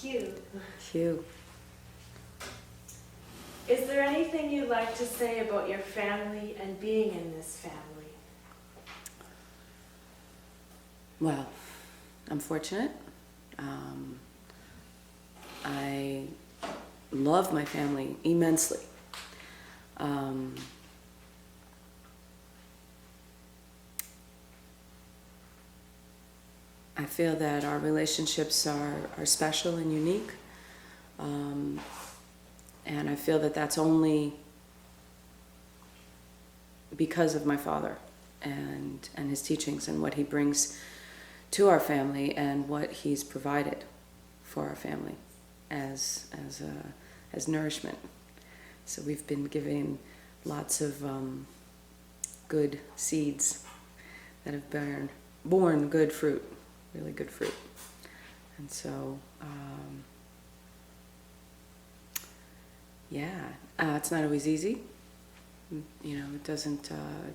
Cute. Cute. Is there anything you'd like to say about your family and being in this family? Well, I'm fortunate. I love my family immensely. I feel that our relationships are special and unique. And I feel that that's only because of my father and his teachings and what he brings to our family and what he's provided for our family as nourishment. So we've been giving lots of good seeds that have borne good fruit, really good fruit. And so, it's not always easy. You know, it doesn't. I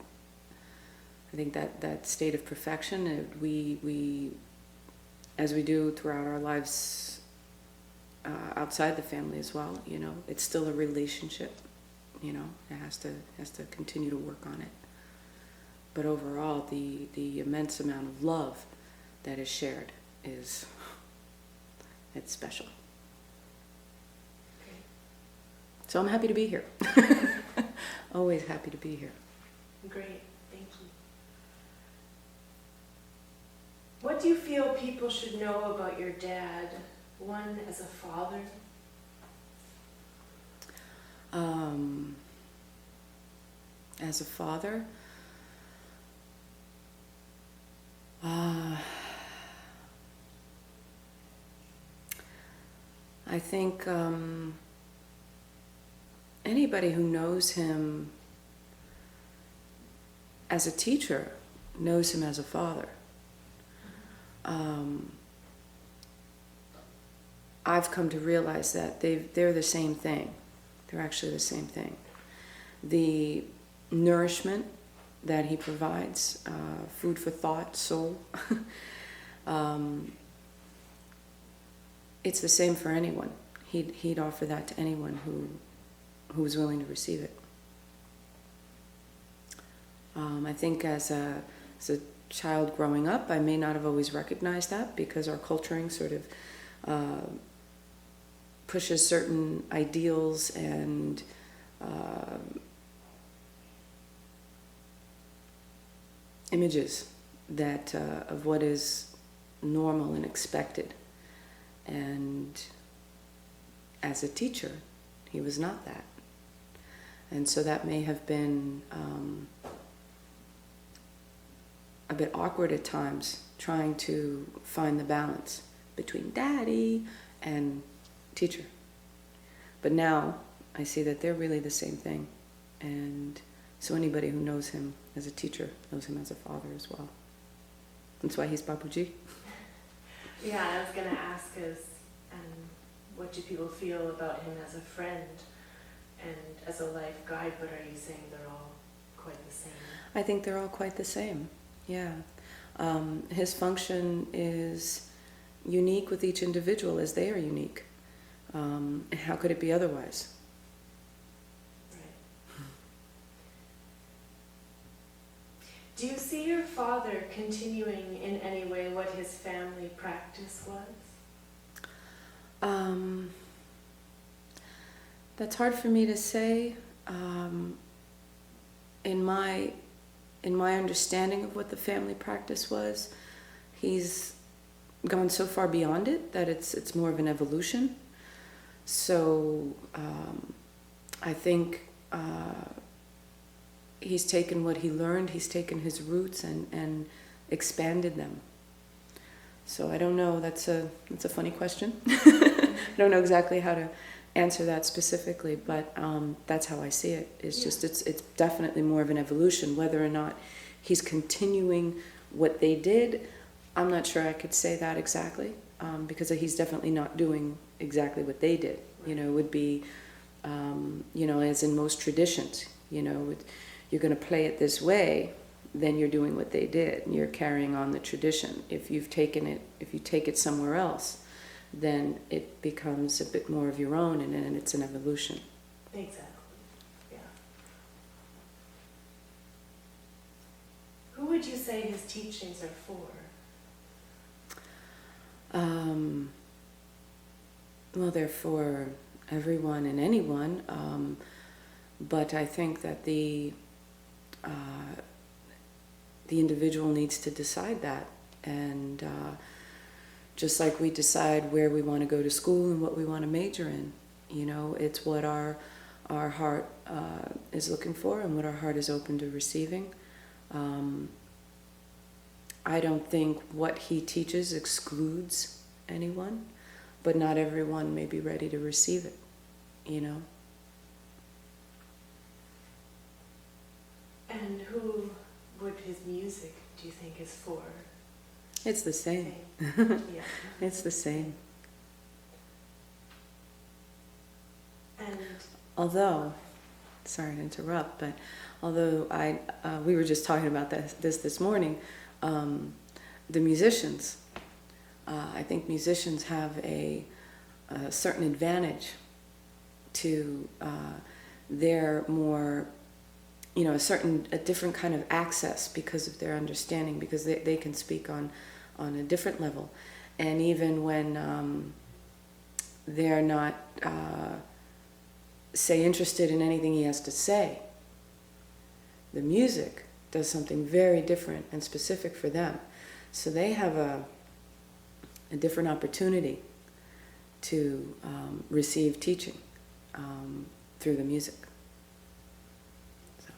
think that state of perfection, we, as we do throughout our lives, outside the family as well. You know, it's still a relationship. You know, it has to continue to work on it. But overall, the immense amount of love that is shared it's special. Great. So I'm happy to be here. Always happy to be here. Great, thank you. What do you feel people should know about your dad? One, as a father. As a father, I think anybody who knows him as a teacher knows him as a father. I've come to realize that they're the same thing. They're actually the same thing. The nourishment that he provides, food for thought, soul, it's the same for anyone. He'd offer that to anyone who was willing to receive it. I think as a child growing up, I may not have always recognized that because our culturing sort of pushes certain ideals and images that of what is normal and expected. And as a teacher, he was not that. And so that may have been a bit awkward at times, trying to find the balance between daddy and teacher. But now I see that they're really the same thing. And so anybody who knows him as a teacher knows him as a father as well. That's why he's Babuji. Yeah, I was going to ask what do people feel about him as a friend and as a life guide, but are you saying they're all quite the same? I think they're all quite the same, yeah. His function is unique with each individual as they are unique. How could it be otherwise? Right. Do you see your father continuing in any way what his family practice was? That's hard for me to say. In my understanding of what the family practice was, he's gone so far beyond it that it's more of an evolution. So I think he's taken what he learned, he's taken his roots and expanded them. So I don't know, that's a funny question. I don't know exactly how to answer that specifically, but that's how I see it. It's definitely more of an evolution. Whether or not he's continuing what they did, I'm not sure I could say that exactly, because he's definitely not doing exactly what they did. You know, it would be, as in most traditions, you're going to play it this way, then you're doing what they did, and you're carrying on the tradition. If you take it somewhere else, then it becomes a bit more of your own, and it's an evolution. Exactly. Yeah. Who would you say his teachings are for? Well, they're for everyone and anyone, but I think that the individual needs to decide that, and just like we decide where we want to go to school and what we want to major in, it's what our heart is looking for and what our heart is open to receiving. I don't think what he teaches excludes anyone, but not everyone may be ready to receive it, And who would his music, do you think, is for? It's the same. Yeah. It's the same. And Although, sorry to interrupt, but although we were just talking about this morning, the musicians, I think musicians have a certain advantage to their more, a different kind of access because of their understanding, because they can speak on a different level. And even when they're not, say, interested in anything he has to say, the music does something very different and specific for them. So they have a different opportunity to receive teaching through the music. So.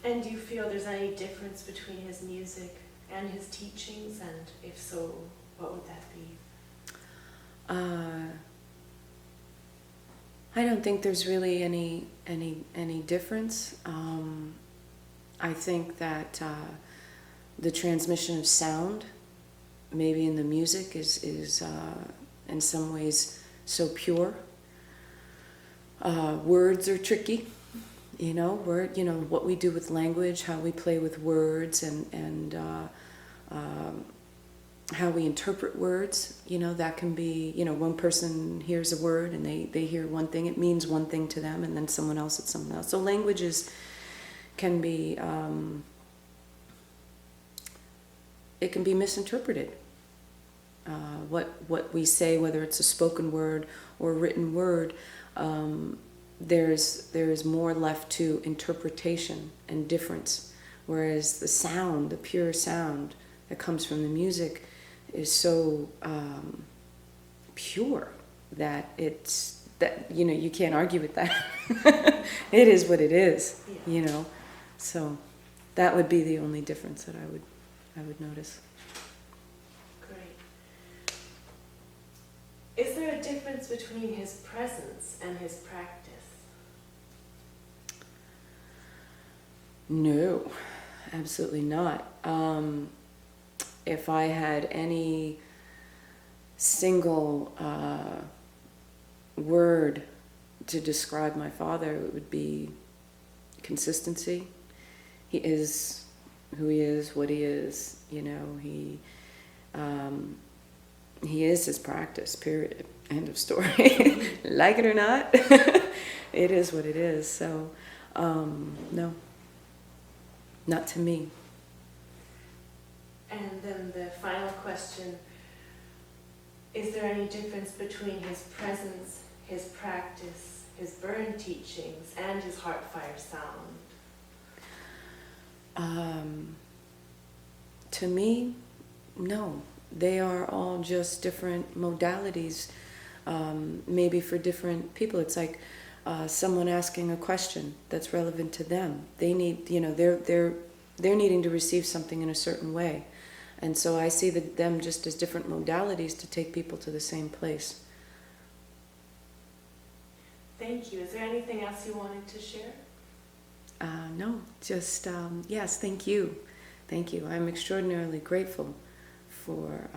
And do you feel there's any difference between his music and his teachings? And if so, what would that be? I don't think there's really any difference. I think that the transmission of sound, maybe in the music, is in some ways so pure. Words are tricky, what we do with language, how we play with words, and how we interpret words, that can be, one person hears a word and they hear one thing, it means one thing to them, and then someone else, it's something else. So languages can be, it can be misinterpreted. What we say, whether it's a spoken word or a written word, there's more left to interpretation and difference, whereas the sound, the pure sound that comes from the music, is so pure that you can't argue with that. It is what it is, Yeah. So that would be the only difference that I would notice. Great. Is there a difference between his presence and his practice? No, absolutely not. If I had any single word to describe my father, it would be consistency. He is who he is, what he is. He is his practice. Period. End of story. Like it or not, it is what it is. So, no, not to me. And then the final question, is there any difference between his presence, his practice, his burn teachings, and his heart fire sound? To me, no. They are all just different modalities, maybe for different people. It's like someone asking a question that's relevant to them. They need, they're needing to receive something in a certain way. And so I see them just as different modalities to take people to the same place. Thank you. Is there anything else you wanted to share? No, just, yes, thank you. Thank you. I'm extraordinarily grateful for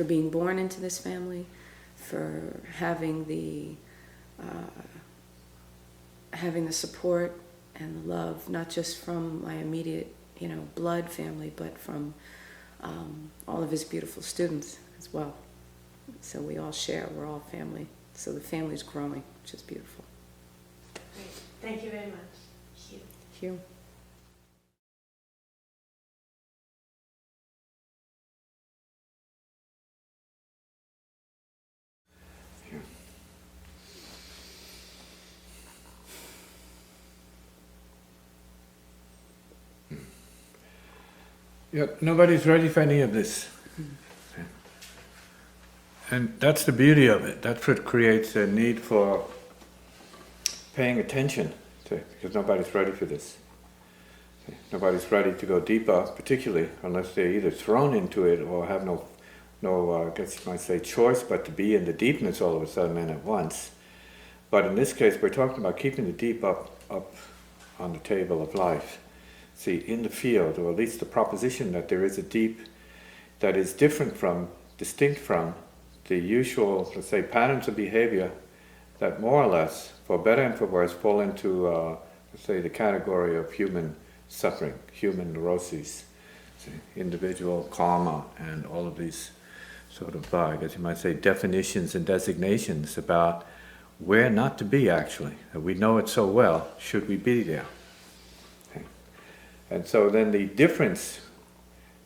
being born into this family, for having the support and the love, not just from my immediate, blood family, but from all of his beautiful students as well. So we all share, we're all family. So the family's growing, which is beautiful. Great. Thank you very much. Thank you. Thank you. Yeah, nobody's ready for any of this. And that's the beauty of it. That's what creates a need for paying attention to, because nobody's ready for this. Nobody's ready to go deeper, particularly unless they're either thrown into it or have no I guess you might say choice, but to be in the deepness all of a sudden and at once. But in this case, we're talking about keeping the deep up on the table of life. See, in the field, or at least the proposition that there is a deep that is different from, distinct from, the usual, let's say, patterns of behavior that more or less, for better and for worse, fall into, let's say, the category of human suffering, human neuroses, see, individual karma, and all of these sort of, I guess you might say, definitions and designations about where not to be, actually. We know it so well, should we be there? And so then the difference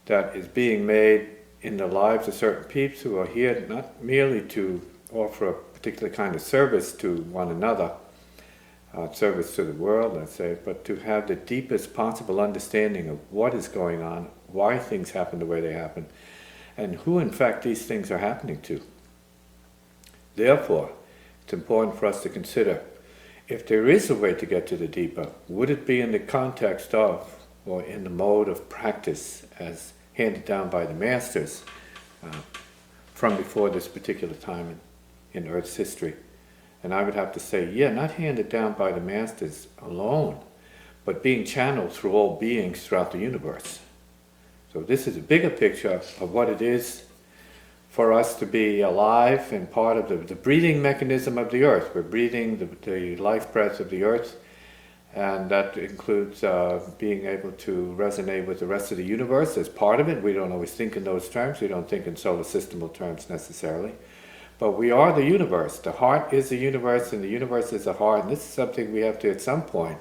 that is being made in the lives of certain peeps who are here not merely to offer a particular kind of service to one another, service to the world, let's say, but to have the deepest possible understanding of what is going on, why things happen the way they happen, and who in fact these things are happening to. Therefore, it's important for us to consider, if there is a way to get to the deeper, would it be in the context of, or in the mode of practice as handed down by the masters from before this particular time in Earth's history? And I would have to say, yeah, not handed down by the masters alone, but being channeled through all beings throughout the universe. So this is a bigger picture of what it is for us to be alive and part of the breathing mechanism of the earth. We're breathing the life breath of the earth, and that includes being able to resonate with the rest of the universe as part of it. We don't always think in those terms. We don't think in solar systemal terms necessarily. But we are the universe. The heart is the universe, and the universe is the heart. And this is something we have to, at some point,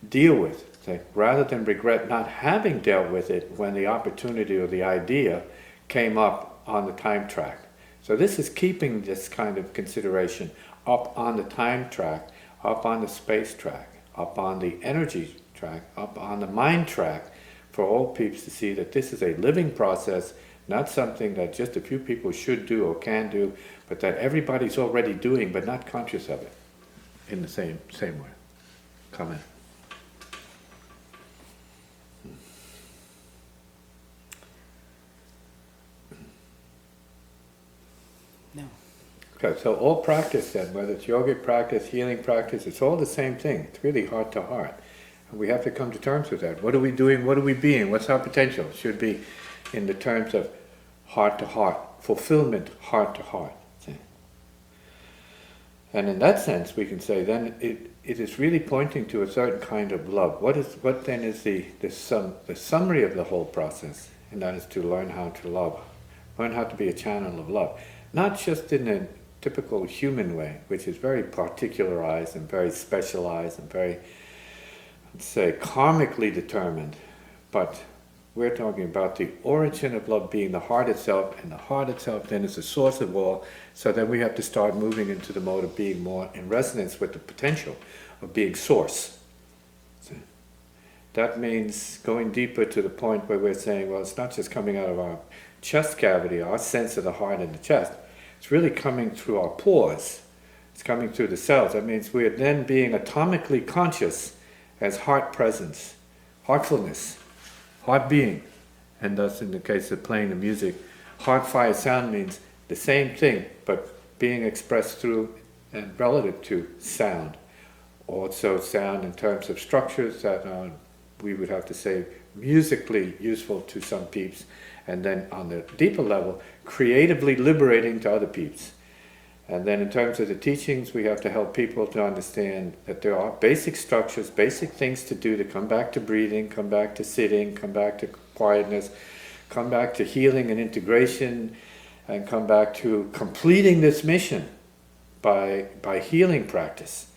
deal with. Rather than regret not having dealt with it when the opportunity or the idea came up on the time track. So this is keeping this kind of consideration up on the time track, up on the space track, up on the energy track, up on the mind track, for all peeps to see that this is a living process, not something that just a few people should do or can do, but that everybody's already doing, but not conscious of it in the same way. Comment. No. Okay, so all practice then, whether it's yogic practice, healing practice, it's all the same thing. It's really heart to heart. And we have to come to terms with that. What are we doing? What are we being? What's our potential? It should be in the terms of heart to heart, fulfillment, heart to heart. See? And in that sense, we can say then it is really pointing to a certain kind of love. What then is the summary of the whole process? And that is to learn how to love, learn how to be a channel of love. Not just in a typical human way, which is very particularized and very specialized and very, let's say, karmically determined, but we're talking about the origin of love being the heart itself, and the heart itself then is the source of all, so then we have to start moving into the mode of being more in resonance with the potential of being source. See? That means going deeper to the point where we're saying, well, it's not just coming out of our chest cavity, our sense of the heart in the chest. It's really coming through our pores. It's coming through the cells. That means we are then being atomically conscious as heart presence, heartfulness, heart being. And thus in the case of playing the music, heart fire sound means the same thing, but being expressed through and relative to sound. Also sound in terms of structures that we would have to say musically useful to some peeps, and then on the deeper level, creatively liberating to other peeps. And then in terms of the teachings, we have to help people to understand that there are basic structures, basic things to do to come back to breathing, come back to sitting, come back to quietness, come back to healing and integration, and come back to completing this mission by healing practice,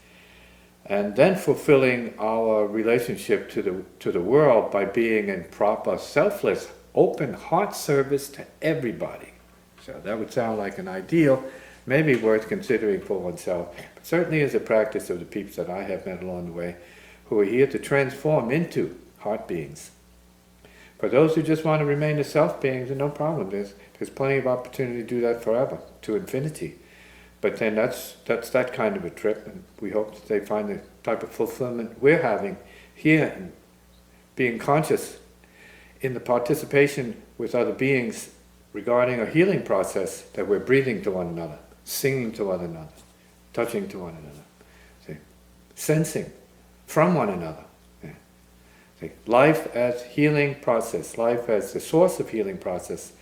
and then fulfilling our relationship to the world by being in proper selfless, open heart service to everybody. So that would sound like an ideal, maybe worth considering for oneself, but certainly is a practice of the peeps that I have met along the way, who are here to transform into heart beings. For those who just want to remain as self beings, no problem. There's plenty of opportunity to do that forever, to infinity. But then that's that kind of a trip, and we hope that they find the type of fulfillment we're having here, and being conscious in the participation with other beings regarding a healing process, that we're breathing to one another, singing to one another, touching to one another, see? Sensing from one another. Yeah. See? Life as healing process, life as the source of healing process,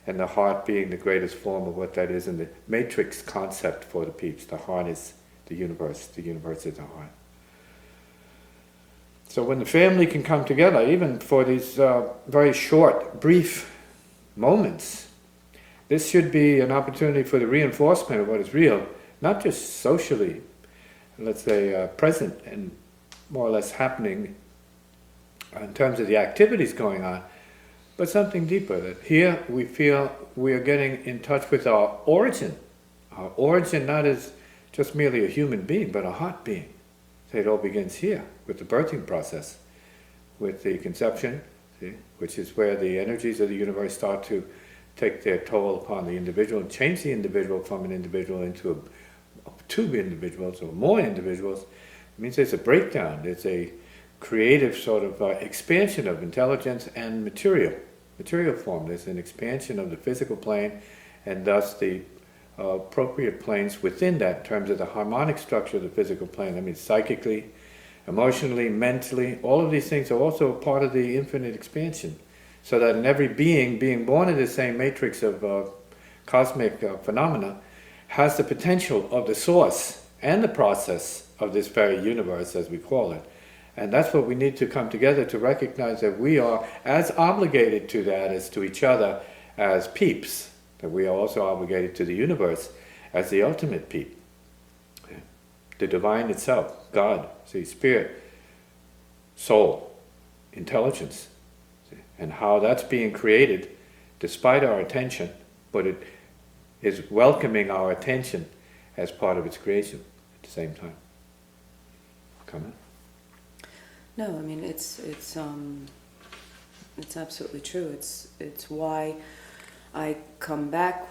and the heart being the greatest form of what that is in the matrix concept for the peeps. The heart is the universe is the heart. So when the family can come together, even for these very short, brief moments, this should be an opportunity for the reinforcement of what is real, not just socially, let's say, present and more or less happening in terms of the activities going on, but something deeper, that here we feel we are getting in touch with our origin not as just merely a human being, but a heart being. So it all begins here, with the birthing process, with the conception, see, which is where the energies of the universe start to take their toll upon the individual and change the individual from an individual into two individuals or more individuals. It means there's a breakdown, there's a creative sort of expansion of intelligence and material form. There's an expansion of the physical plane, and thus the appropriate planes within that in terms of the harmonic structure of the physical plane. That means psychically, emotionally, mentally, all of these things are also part of the infinite expansion. So that in every being born in the same matrix of cosmic phenomena, has the potential of the source and the process of this very universe, as we call it. And that's what we need to come together to recognize, that we are as obligated to that as to each other as peeps, that we are also obligated to the universe as the ultimate peep. The divine itself, God, see, spirit, soul, intelligence, see, and how that's being created despite our attention, but it is welcoming our attention as part of its creation at the same time. Comment? No, I mean it's absolutely true. It's why I come back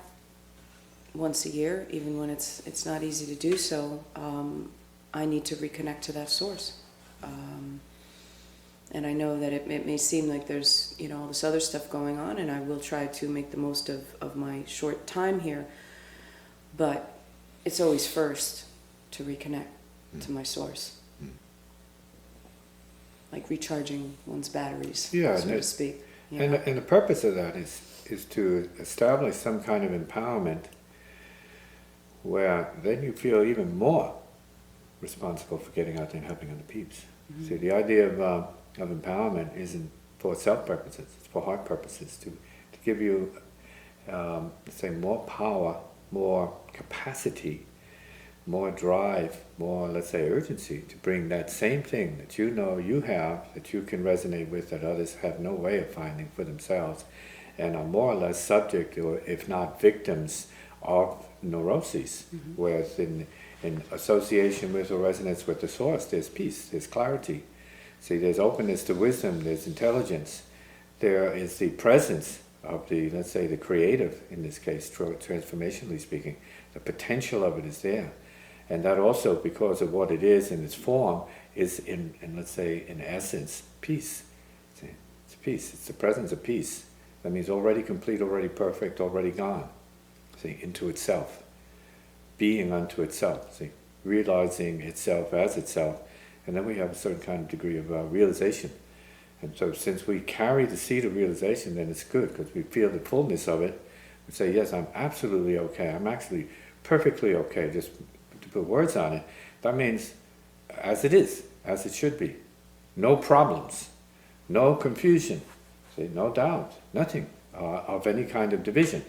once a year, even when it's not easy to do so. I need to reconnect to that source, and I know that it may seem like there's all this other stuff going on, and I will try to make the most of my short time here. But it's always first to reconnect to my source. Like recharging one's batteries, so to speak. And the purpose of that is to establish some kind of empowerment where then you feel even more responsible for getting out there and helping other peeps. Mm-hmm. See, the idea of empowerment isn't for self purposes, it's for heart purposes, to give you, let's say, more power, more capacity, more drive, more, let's say, urgency to bring that same thing that you know you have, that you can resonate with, that others have no way of finding for themselves, and are more or less subject, or if not victims, of neuroses. Mm-hmm. Whereas in association with or resonance with the source, there's peace, there's clarity. See, there's openness to wisdom, there's intelligence, there is the presence of the, let's say, the creative, in this case, transformationally speaking. The potential of it is there. And that also, because of what it is in its form, is in let's say, in essence, peace. See? It's peace. It's the presence of peace. That means already complete, already perfect, already gone. See, into itself. Being unto itself. See, realizing itself as itself. And then we have a certain kind of degree of realization. And so since we carry the seed of realization, then it's good, because we feel the fullness of it. We say, yes, I'm absolutely okay. I'm actually perfectly okay. Just to put words on it, that means as it is, as it should be. No problems, no confusion, see, no doubt, nothing. of any kind of division.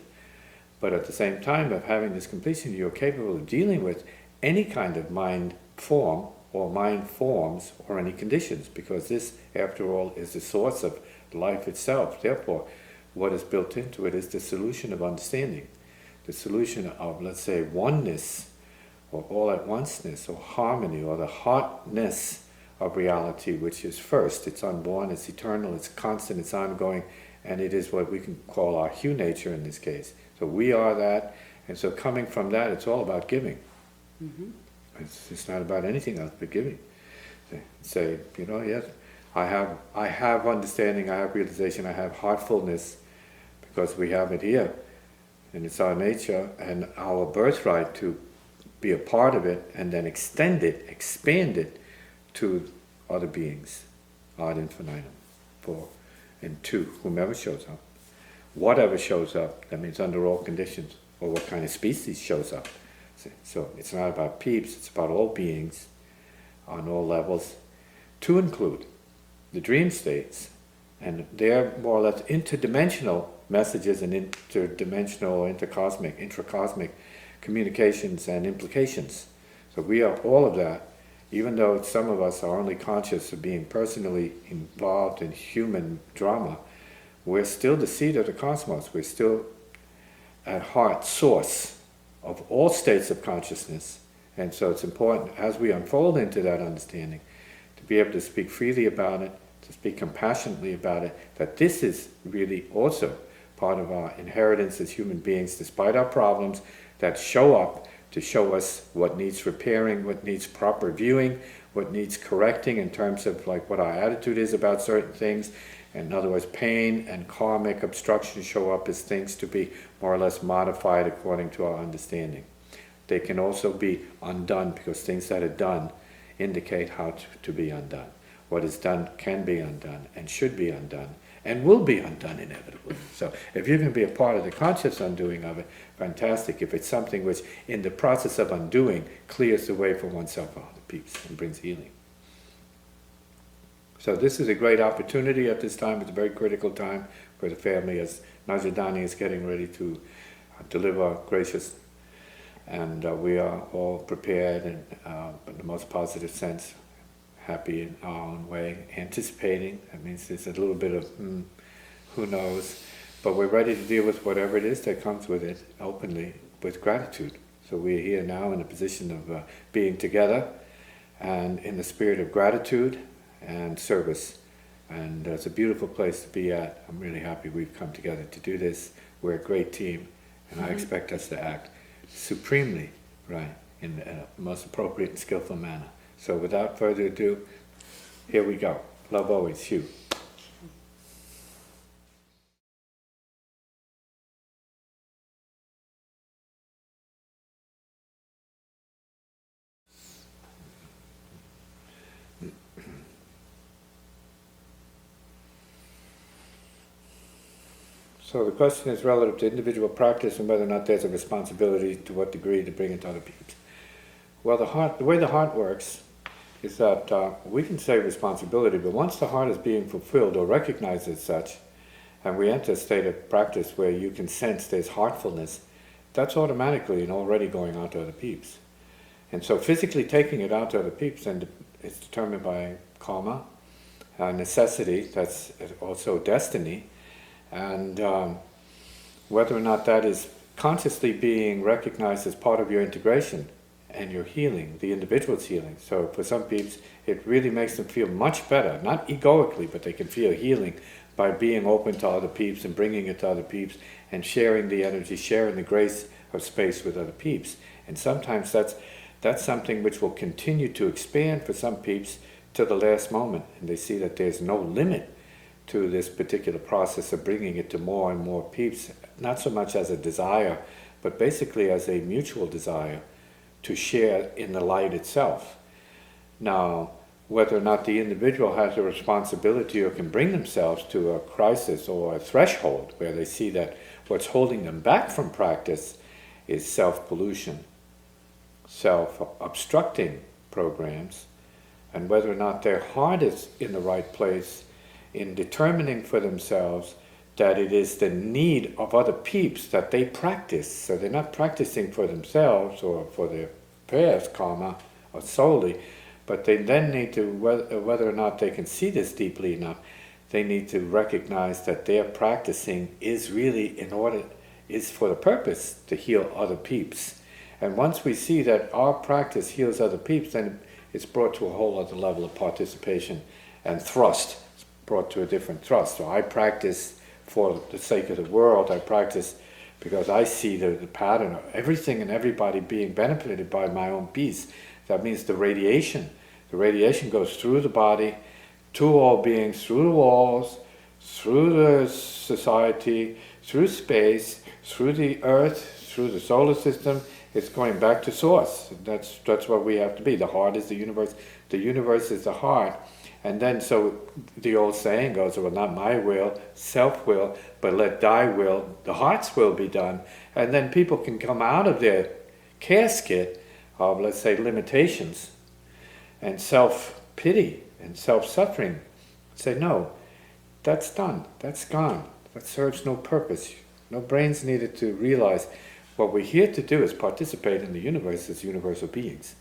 But at the same time of having this completion, you're capable of dealing with any kind of mind form or mind forms or any conditions, because this, after all, is the source of life itself. Therefore, what is built into it is the solution of understanding, the solution of, let's say, oneness, or all-at-onceness, or harmony, or the heartness of reality, which is first. It's unborn, it's eternal, it's constant, it's ongoing, and it is what we can call our hue nature in this case. So we are that, and so coming from that, it's all about giving. Mm-hmm. It's not about anything else but giving. Say, yes, I have understanding, I have realization, I have heartfulness, because we have it here, and it's our nature and our birthright to be a part of it, and then extend it, expand it to other beings, ad infinitum, and to whomever shows up. Whatever shows up, that means under all conditions, or what kind of species shows up. So it's not about peeps, it's about all beings on all levels, to include the dream states, and they're more or less interdimensional messages and interdimensional, intracosmic communications and implications. So we are all of that, even though some of us are only conscious of being personally involved in human drama. We're still the seed of the cosmos. We're still at heart source of all states of consciousness. And so it's important, as we unfold into that understanding, to be able to speak freely about it, to speak compassionately about it, that this is really also part of our inheritance as human beings, despite our problems that show up to show us what needs repairing, what needs proper viewing, what needs correcting in terms of like what our attitude is about certain things. In other words, pain and karmic obstruction show up as things to be more or less modified according to our understanding. They can also be undone, because things that are done indicate how to be undone. What is done can be undone and should be undone and will be undone inevitably. So if you can be a part of the conscious undoing of it, fantastic. If it's something which in the process of undoing clears the way for oneself or other peeps and brings healing. So this is a great opportunity at this time. It's a very critical time for the family, as Najadani is getting ready to deliver gracious, and we are all prepared and in the most positive sense, happy in our own way, anticipating. That means there's a little bit of who knows, but we're ready to deal with whatever it is that comes with it openly, with gratitude. So we're here now in a position of being together and in the spirit of gratitude and service, and it's a beautiful place to be at. I'm really happy we've come together to do this. We're a great team, and I expect us to act supremely right in the most appropriate and skillful manner. So without further ado, here we go. Love always, Hugh. So the question is relative to individual practice and whether or not there's a responsibility, to what degree, to bring it to other people. Well, the way the heart works is that we can say responsibility, but once the heart is being fulfilled or recognized as such, and we enter a state of practice where you can sense there's heartfulness, that's automatically and already going out to other peeps. And so physically taking it out to other peeps, and it's determined by karma, necessity, that's also destiny, and whether or not that is consciously being recognized as part of your integration and your healing, the individual's healing. So for some peeps, it really makes them feel much better, not egoically, but they can feel healing by being open to other peeps and bringing it to other peeps and sharing the energy, sharing the grace of space with other peeps. And sometimes that's something which will continue to expand for some peeps to the last moment, and they see that there's no limit to this particular process of bringing it to more and more peeps, not so much as a desire, but basically as a mutual desire to share in the light itself. Now, whether or not the individual has a responsibility or can bring themselves to a crisis or a threshold where they see that what's holding them back from practice is self-pollution, self-obstructing programs, and whether or not their heart is in the right place in determining for themselves that it is the need of other peeps that they practice. So they're not practicing for themselves or for their past karma or solely, but they then need to, whether or not they can see this deeply enough, they need to recognize that their practicing is really is for the purpose to heal other peeps. And once we see that our practice heals other peeps, then it's brought to a whole other level of participation and thrust. It's brought to a different thrust. So I practice for the sake of the world. I practice because I see the pattern of everything and everybody being benefited by my own peace. That means the radiation. The radiation goes through the body, to all beings, through the walls, through the society, through space, through the earth, through the solar system. It's going back to source. That's what we have to be. The heart is the universe. The universe is the heart. And then so the old saying goes, well, not my will, self-will, but let thy will, the heart's will be done. And then people can come out of their casket of, let's say, limitations and self-pity and self-suffering. Say, no, that's done, that's gone, that serves no purpose. No brains needed to realize what we're here to do is participate in the universe as universal beings.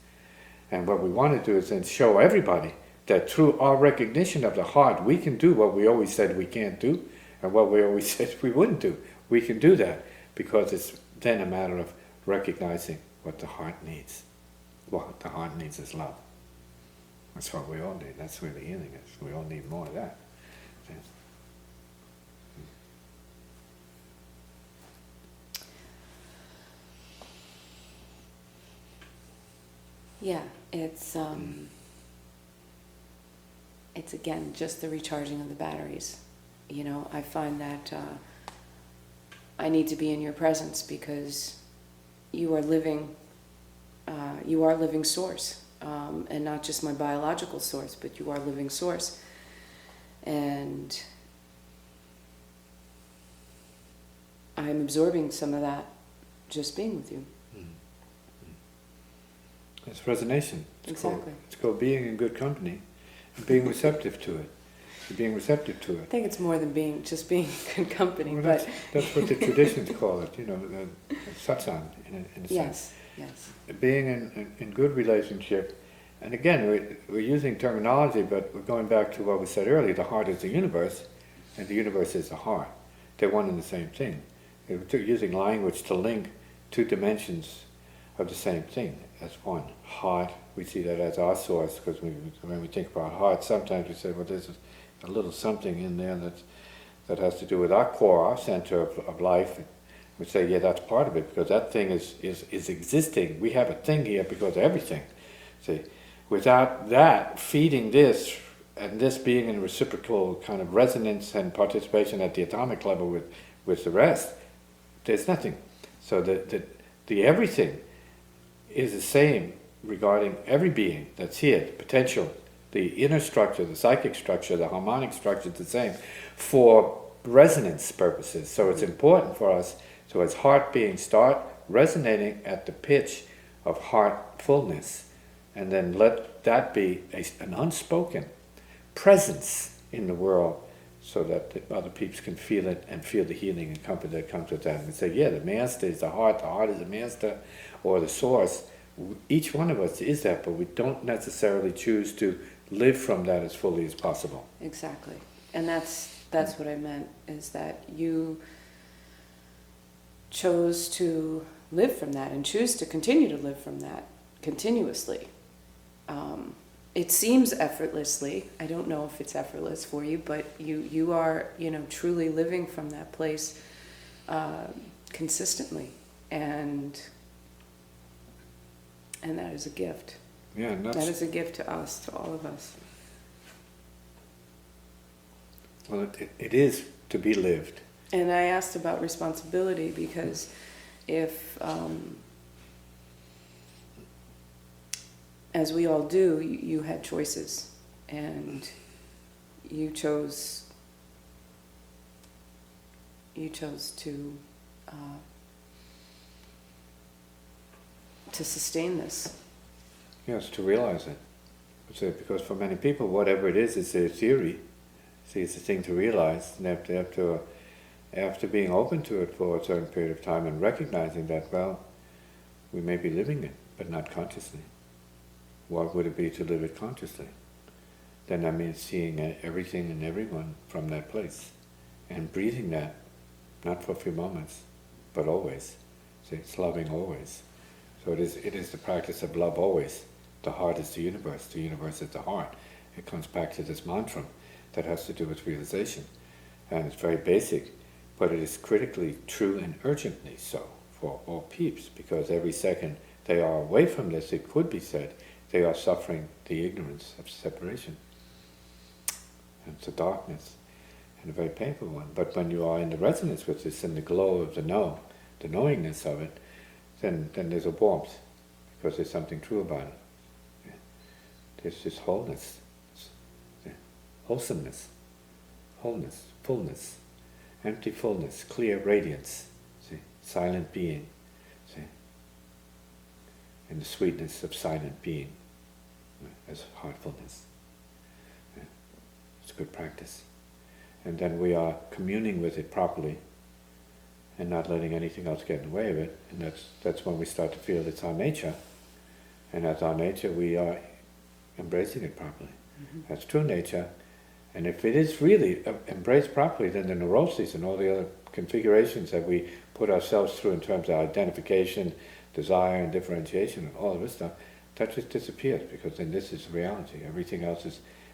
And what we want to do is then show everybody that through our recognition of the heart, we can do what we always said we can't do, and what we always said we wouldn't do. We can do that, because it's then a matter of recognizing what the heart needs. What the heart needs is love. That's what we all need. That's where the healing is. We all need more of that. Yeah, it's again just the recharging of the batteries. You know, I find that I need to be in your presence because you are living source, and not just my biological source, but you are living source. And I'm absorbing some of that just being with you. It's resonation. Exactly. It's called being in good company and being receptive to it. Being receptive to I it. think it's more than being in good company. Well, but that's what the traditions call it, you know, the satsang in a sense. Yes. Being in good relationship, and again, we're using terminology, but we're going back to what we said earlier, the heart is the universe, and the universe is the heart. They're one and the same thing. We're using language to link two dimensions of the same thing as one. Heart, we see that as our source, because when we think about heart, sometimes we say, well, there's a little something in there that has to do with our core, our center of life. We say, yeah, that's part of it, because that thing is existing. We have a thing here because of everything. See, without that feeding this, and this being in reciprocal kind of resonance and participation at the atomic level with the rest, there's nothing. So the everything is the same regarding every being that's here, the potential, the inner structure, the psychic structure, the harmonic structure is the same for resonance purposes. So it's important for us, so as heart beings start resonating at the pitch of heartfulness, and then let that be an unspoken presence in the world, so that the other peeps can feel it and feel the healing and comfort that comes with that. And say, yeah, the master is the heart is the master, or the source. Each one of us is that, but we don't necessarily choose to live from that as fully as possible. Exactly. And that's what I meant, is that you chose to live from that and choose to continue to live from that continuously. It seems effortlessly. I don't know if it's effortless for you, but you are, truly living from that place consistently, and that is a gift. Yeah, and that is a gift to us, to all of us. Well, it is to be lived. And I asked about responsibility because if, as we all do, you had choices, and you chose to sustain this. Yes, to realize it. So, because for many people, whatever it is their theory. See, it's a thing to realize. And they have to after being open to it for a certain period of time and recognizing that, well, we may be living it, but not consciously. What would it be to live it consciously? Then that means seeing everything and everyone from that place and breathing that, not for a few moments, but always. See, it's loving always. So it is the practice of love always. The heart is the universe is the heart. It comes back to this mantra that has to do with realization. And it's very basic, but it is critically true and urgently so for all peeps, because every second they are away from this, it could be said, they are suffering the ignorance of separation. And it's a darkness, and a very painful one. But when you are in the resonance with this, in the glow of the know, the knowingness of it, then there's a warmth, because there's something true about it. There's this wholeness, wholesomeness, wholeness, fullness, empty fullness, clear radiance, see, silent being, see, and the sweetness of silent being as heartfulness. It's good practice. And then we are communing with it properly and not letting anything else get in the way of it, and that's when we start to feel it's our nature, and as our nature we are embracing it properly. Mm-hmm. That's true nature, and if it is really embraced properly, then the neuroses and all the other configurations that we put ourselves through in terms of identification, desire and differentiation and all of this stuff, that just disappears, because then this is reality. Everything else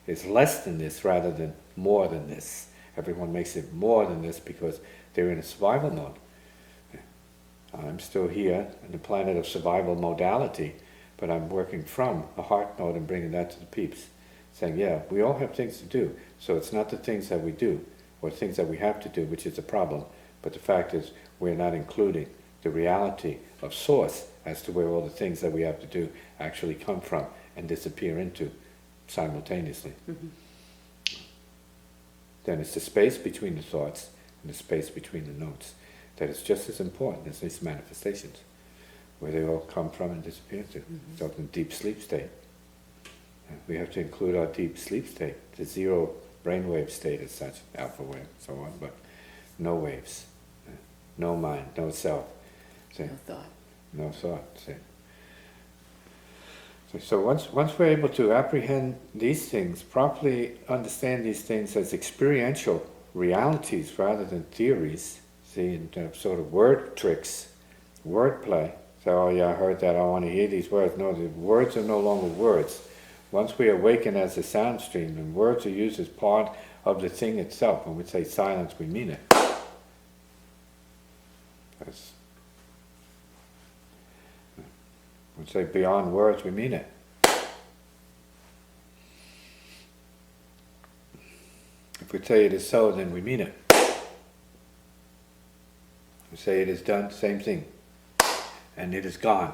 is less than this rather than more than this. Everyone makes it more than this because they're in a survival mode. I'm still here on the planet of survival modality, but I'm working from a heart mode and bringing that to the peeps. Saying, yeah, we all have things to do, so it's not the things that we do, or things that we have to do, which is a problem, but the fact is we're not including the reality of source as to where all the things that we have to do actually come from and disappear into simultaneously. Mm-hmm. Then it's the space between the thoughts and the space between the notes that is just as important as these manifestations, where they all come from and disappear to. Mm-hmm. So in deep sleep state. We have to include our deep sleep state, the zero brainwave state as such, alpha wave, so on, but no waves, no mind, no self. See? No thought. No thought. See? So once we're able to apprehend these things, properly understand these things as experiential realities rather than theories, see, and sort of word tricks, word play. So, oh yeah, I heard that, I want to hear these words. No, the words are no longer words. Once we awaken as a sound stream, and words are used as part of the thing itself. When we say silence, we mean it. That's, when we say beyond words, we mean it. If we say it is so, then we mean it. If we say it is done, same thing. And it is gone.